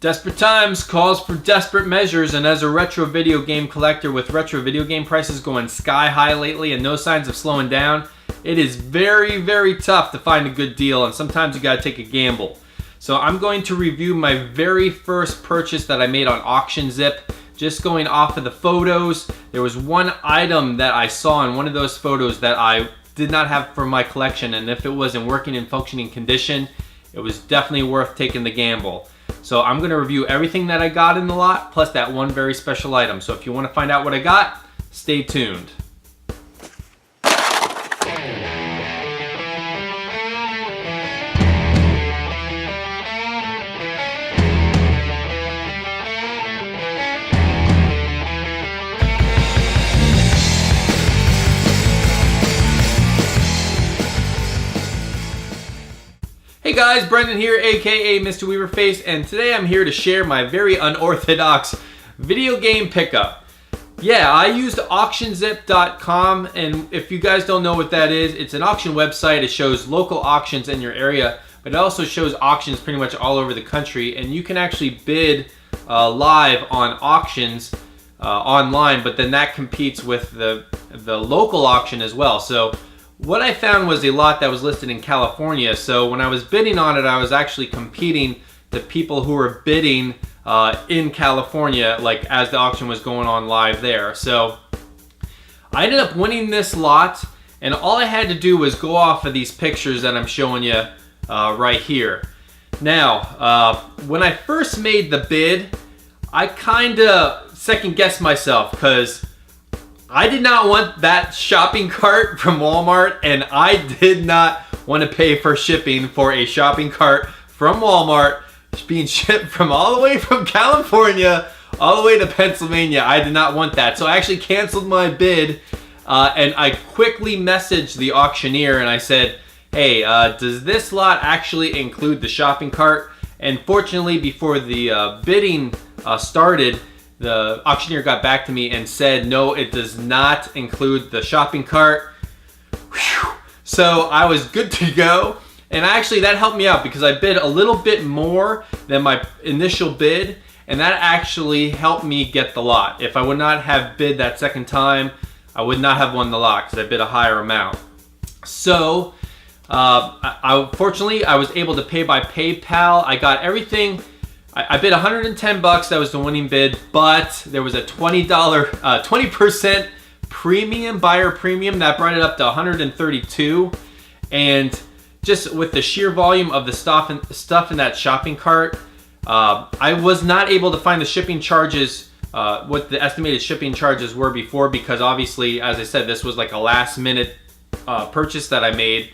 Desperate times calls for desperate measures, and as a retro video game collector with retro video game prices going sky high lately and no signs of slowing down, it is very, very tough to find a good deal, and sometimes you gotta take a gamble. So I'm going to review my very first purchase that I made on AuctionZip. Just going off of the photos, there was one item that I saw in one of those photos that I did not have for my collection, and if it was in working and functioning condition, it was definitely worth taking the gamble. So I'm going to review everything that I got in the lot, plus that one very special item. So if you want to find out what I got, stay tuned. Hey guys, Brendan here, aka Mr. Weaverface, and today I'm here to share my very unorthodox video game pickup. Yeah, I used AuctionZip.com, and if you guys don't know what that is, it's an auction website. It shows local auctions in your area, but it also shows auctions pretty much all over the country, and you can actually bid live on auctions online, but then that competes with the local auction as well. So what I found was a lot that was listed in California, so when I was bidding on it, I was actually competing to people who were bidding in California, like as the auction was going on live there. So I ended up winning this lot, and all I had to do was go off of these pictures that I'm showing you right here. Now, when I first made the bid, I kind of second-guessed myself because I did not want that shopping cart from Walmart, and I did not want to pay for shipping for a shopping cart from Walmart being shipped from all the way from California all the way to Pennsylvania. I did not want that. So I actually canceled my bid, and I quickly messaged the auctioneer and I said, hey, does this lot actually include the shopping cart? And fortunately, before the bidding started, the auctioneer got back to me and said, no, it does not include the shopping cart. Whew. So I was good to go. And actually that helped me out because I bid a little bit more than my initial bid. And that actually helped me get the lot. If I would not have bid that second time, I would not have won the lot because I bid a higher amount. So fortunately, I was able to pay by PayPal. I got everything. I bid 110 bucks, that was the winning bid, but there was a $20% premium, buyer premium, that brought it up to 132. And just with the sheer volume of the stuff in that shopping cart, I was not able to find the shipping charges, what the estimated shipping charges were before, because obviously, as I said, this was like a last minute purchase that I made.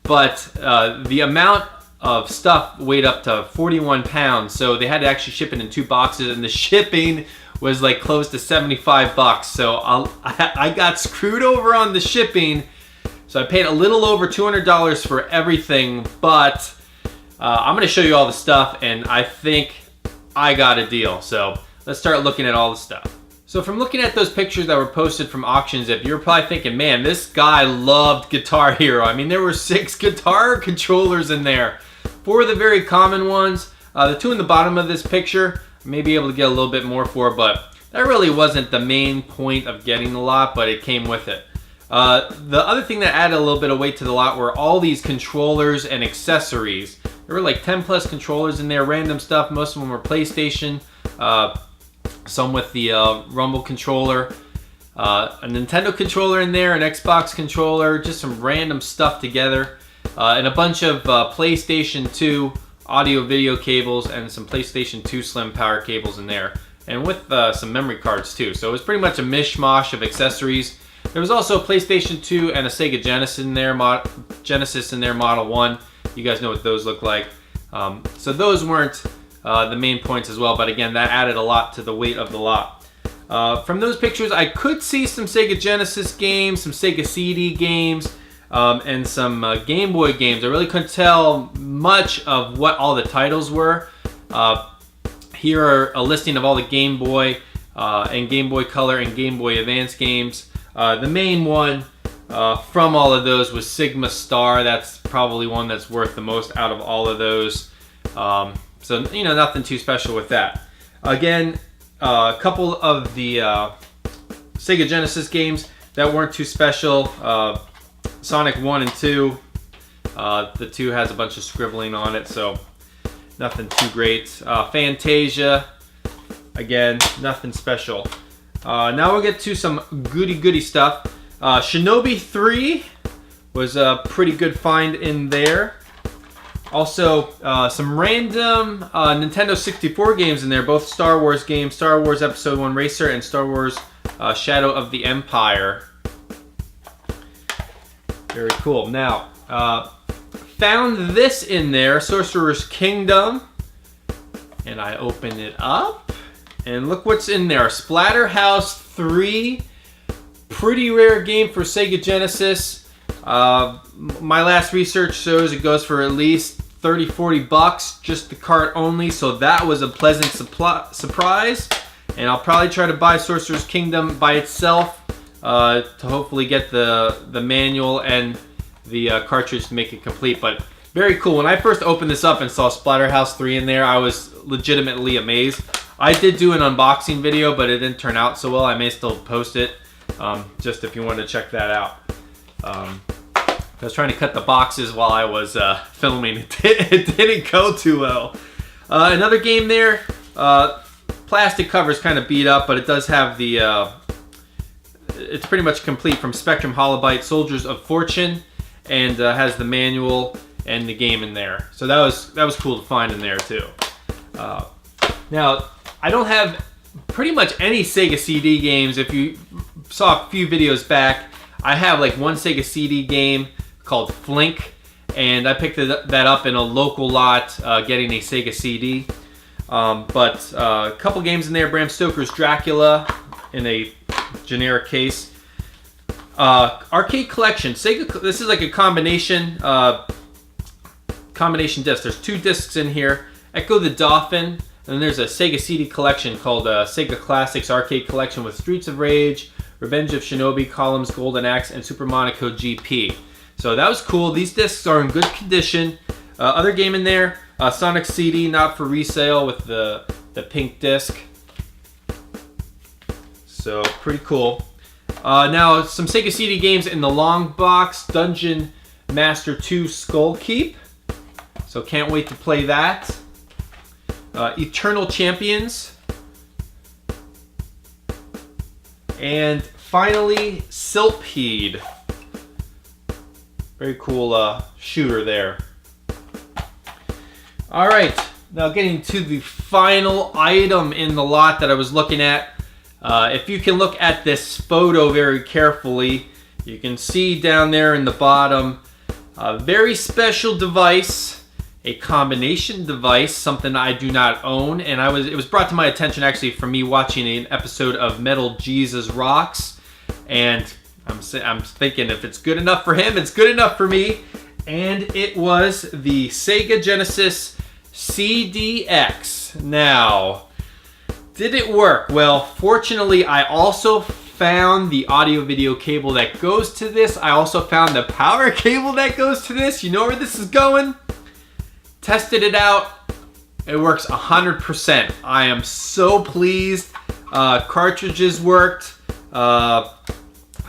But the amount of stuff weighed up to 41 pounds, so they had to actually ship it in 2 boxes, and the shipping was like close to 75 bucks. So I got screwed over on the shipping, so I paid a little over $200 for everything, but I'm gonna show you all the stuff, and I think I got a deal. So let's start looking at all the stuff. So from looking at those pictures that were posted from AuctionZip, you're probably thinking, man, this guy loved Guitar Hero. I mean, there were 6 guitar controllers in there. 4 of the very common ones. The 2 in the bottom of this picture, I may be able to get a little bit more for, but that really wasn't the main point of getting the lot, but it came with it. The other thing that added a little bit of weight to the lot were all these controllers and accessories. There were like 10 plus controllers in there, random stuff. Most of them were PlayStation. Some with the Rumble controller, a Nintendo controller in there, an Xbox controller, just some random stuff together, and a bunch of PlayStation 2 audio video cables and some PlayStation 2 slim power cables in there, and with some memory cards too. So it was pretty much a mishmash of accessories. There was also a PlayStation 2 and a Sega Genesis in there, Model 1. You guys know what those look like. So those weren't the main points as well, but again, that added a lot to the weight of the lot. From those pictures, I could see some Sega Genesis games, some Sega CD games, and some Game Boy games. I really couldn't tell much of what all the titles were. Here are a listing of all the Game Boy and Game Boy Color and Game Boy Advance games. The main one from all of those was Sigma Star. That's probably one that's worth the most out of all of those. So, you know, nothing too special with that. Again, a couple of the Sega Genesis games that weren't too special. Sonic 1 and 2. The 2 has a bunch of scribbling on it, so nothing too great. Fantasia, again, nothing special. Now we'll get to some goody stuff. Shinobi 3 was a pretty good find in there. Also, some random Nintendo 64 games in there, both Star Wars games, Star Wars Episode 1 Racer and Star Wars Shadow of the Empire. Very cool. Now, found this in there, Sorcerer's Kingdom, and I open it up, and look what's in there. Splatterhouse 3, pretty rare game for Sega Genesis. My last research shows it goes for at least 30-40 bucks, just the cart only, so that was a pleasant surprise. And I'll probably try to buy Sorcerer's Kingdom by itself to hopefully get the manual and the cartridge to make it complete. But very cool. When I first opened this up and saw Splatterhouse 3 in there, I was legitimately amazed. I did do an unboxing video, but it didn't turn out so well. I may still post it, just if you wanted to check that out. I was trying to cut the boxes while I was filming. It didn't go too well. Another game there. Plastic cover is kind of beat up, but it does have the... it's pretty much complete from Spectrum Holobyte, Soldiers of Fortune, and has the manual and the game in there. So that was cool to find in there too. Now, I don't have pretty much any Sega CD games. If you saw a few videos back, I have like one Sega CD game called Flink, and I picked that up in a local lot, getting a Sega CD. But a couple games in there. Bram Stoker's Dracula in a generic case. Arcade Collection. Sega. This is like a combination disc. There's 2 discs in here. Echo the Dolphin, and then there's a Sega CD collection called Sega Classics Arcade Collection with Streets of Rage, Revenge of Shinobi, Columns, Golden Axe, and Super Monaco GP. So that was cool. These discs are in good condition. Other game in there, Sonic CD, not for resale, with the pink disc. So pretty cool. Now some Sega CD games in the long box. Dungeon Master 2 Skull Keep. So can't wait to play that. Eternal Champions. And finally, Silpede. Very cool shooter there. Alright, now getting to the final item in the lot that I was looking at. If you can look at this photo very carefully, you can see down there in the bottom a very special device, a combination device, something I do not own, and it was brought to my attention actually from me watching an episode of Metal Jesus Rocks, and I'm thinking if it's good enough for him, it's good enough for me. And it was the Sega Genesis CDX. Now, did it work? Well, fortunately, I also found the audio video cable that goes to this. I also found the power cable that goes to this. You know where this is going? Tested it out. It works 100%. I am so pleased. Cartridges worked.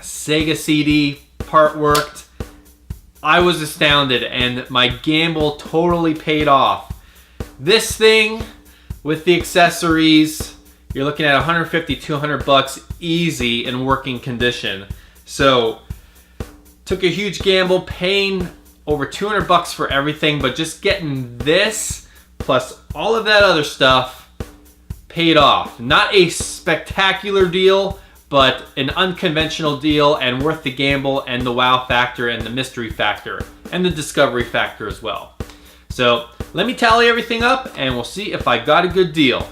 Sega CD part worked. I was astounded, and my gamble totally paid off. This thing with the accessories, you're looking at 150, 200 bucks easy in working condition. So took a huge gamble, paying over 200 bucks for everything, but just getting this plus all of that other stuff paid off. Not a spectacular deal, but an unconventional deal and worth the gamble and the wow factor and the mystery factor and the discovery factor as well. So let me tally everything up and we'll see if I got a good deal.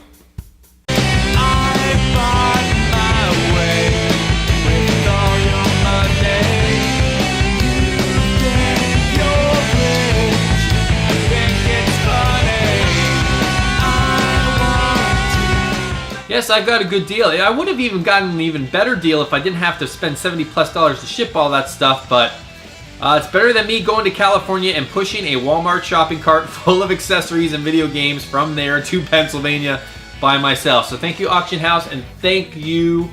Yes, I got a good deal. I would have even gotten an even better deal if I didn't have to spend $70+ to ship all that stuff, but It's better than me going to California and pushing a Walmart shopping cart full of accessories and video games from there to Pennsylvania by myself. So thank you, Auction House, and thank you,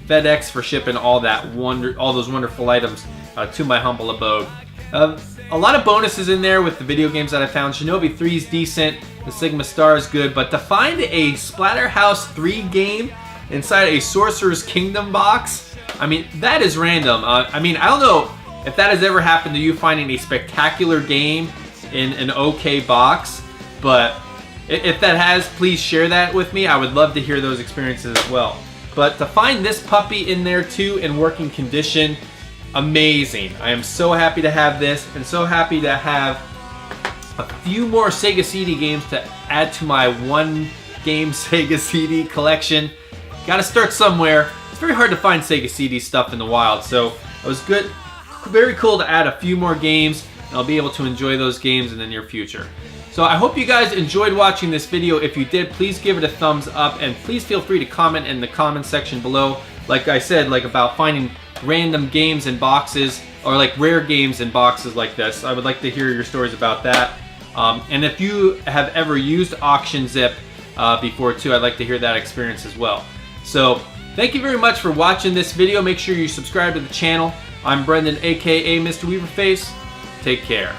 FedEx, for shipping all those wonderful items to my humble abode. A lot of bonuses in there with the video games that I found. Shinobi 3 is decent. The Sigma Star is good. But to find a Splatterhouse 3 game inside a Sorcerer's Kingdom box, I mean, that is random. I mean, I don't know if that has ever happened to you, finding a spectacular game in an okay box. But if that has, please share that with me. I would love to hear those experiences as well. But to find this puppy in there too in working condition, amazing. I am so happy to have this, and so happy to have a few more Sega CD games to add to my one game Sega CD collection. Gotta start somewhere. It's very hard to find Sega CD stuff in the wild, so it was good, very cool to add a few more games, and I'll be able to enjoy those games in the near future. So I hope you guys enjoyed watching this video. If you did, please give it a thumbs up, and please feel free to comment in the comment section below. Like I said, like about finding random games in boxes, or like rare games in boxes like this. I would like to hear your stories about that. And if you have ever used AuctionZip before too, I'd like to hear that experience as well. So thank you very much for watching this video. Make sure you subscribe to the channel. I'm Brendan, aka Mr. Weaverface. Take care.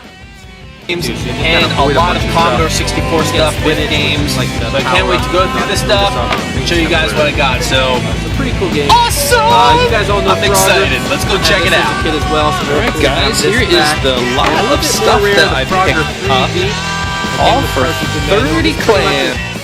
And a lot of Commodore 64 stuff with games. So I can't wait to go through this stuff and show you guys what I got. So It's a pretty cool game. awesome! You guys all know I'm excited. Let's go check it out. Kid as well, so All right, guys, here is the lot of stuff that I picked up, all for 30 clan.